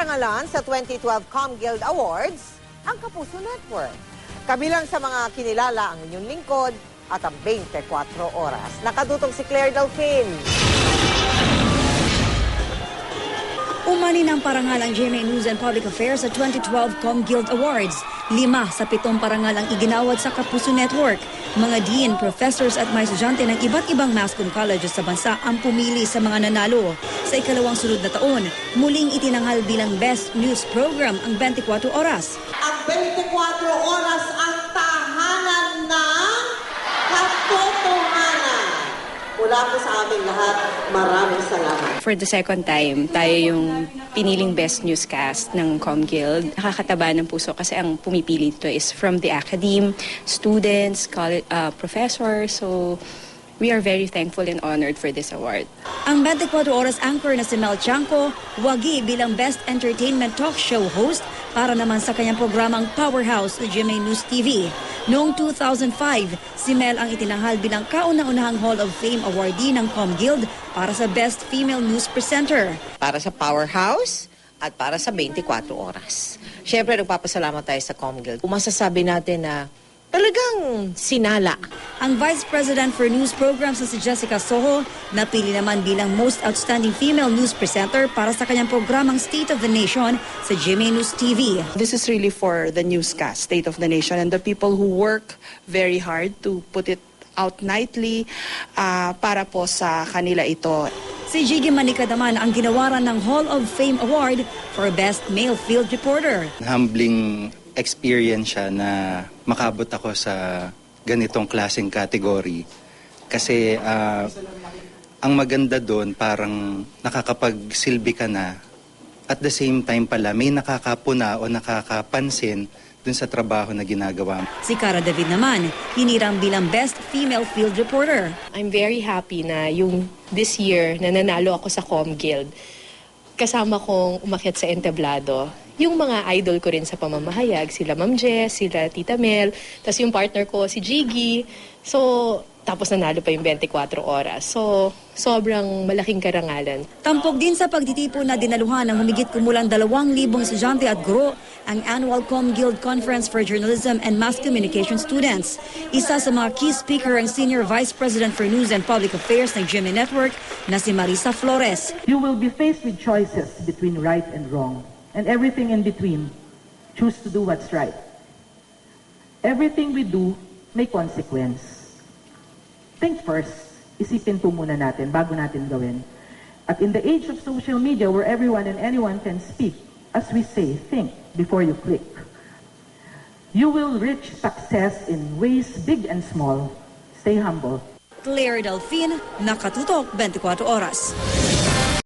Naparangalan sa 2012 ComGuild Awards ang Kapuso Network. Kabilang sa mga kinilala ang inyong lingkod at ang 24 oras. Nakadutong si Claire Delfin. Umani ng parangal ang GMA News and Public Affairs sa 2012 ComGuild Awards. 5 sa 7 parangal ang iginawad sa Kapuso Network. Mga dean, professors at mga estudyante ng iba't ibang mass comm colleges sa bansa ang pumili sa mga nanalo. Sa ikalawang sunod na taon, muling itinanghal bilang Best News Program ang 24 Oras. Ang 24 oras ang tahanan ng katotohanan. Mula po sa aming lahat, maraming salamat. For the second time, tayo yung piniling Best Newscast ng ComGuild. Nakakataba ng puso kasi ang pumipili dito is from the academe, students, college, professors. So we are very thankful and honored for this award. Ang 24 Oras anchor na si Mel Chanco, wagi bilang Best Entertainment Talk Show host para naman sa kanyang programang Powerhouse sa GMA News TV. Noong 2005, si Mel ang itinanghal bilang kauna-unahang Hall of Fame awardee ng ComGuild para sa Best Female News Presenter. Para sa Powerhouse at para sa 24 oras. Siyempre, nagpapasalamat tayo sa ComGuild. Masasabi natin na talagang sinala. Ang Vice President for News Programs na si Jessica Soho, napili naman bilang Most Outstanding Female News Presenter para sa kanyang programang State of the Nation sa GMA News TV. This is really for the newscast, State of the Nation, and the people who work very hard to put it out nightly para po sa kanila ito. Si Jiggy Manica naman ang ginawaran ng Hall of Fame Award for Best Male Field Reporter. Humbling experience siya na makabot ako sa ganitong klaseng category. Kasi ang maganda doon parang nakakapagsilbi ka na at the same time pala may nakakapuna o nakakapansin dun sa trabaho na ginagawa. Si Cara David naman, hinirang bilang Best Female Field Reporter. I'm very happy na yung this year na nanalo ako sa ComGuild. Kasama kong umakyat sa entablado. Yung mga idol ko rin sa pamamahayag, sila Ma'am Jess, sila Tita Mel, tapos yung partner ko si Jiggy. So, tapos nanalo pa yung 24 oras. So, sobrang malaking karangalan. Tampok din sa pagtitipon na dinaluhan ng humigit kumulang 2,000 estudyante at guro ang annual ComGuild Conference for Journalism and Mass Communication Students. Isa sa mga key speaker ang Senior Vice President for News and Public Affairs ng GMA Network na si Marisa Flores. You will be faced with choices between right and wrong. And everything in between, choose to do what's right. Everything we do may consequence. Think first, isipin po muna natin bago natin gawin. At in the age of social media where everyone and anyone can speak, as we say, think before you click. You will reach success in ways big and small. Stay humble. Claire Delfin, Nakatutok 24 Oras.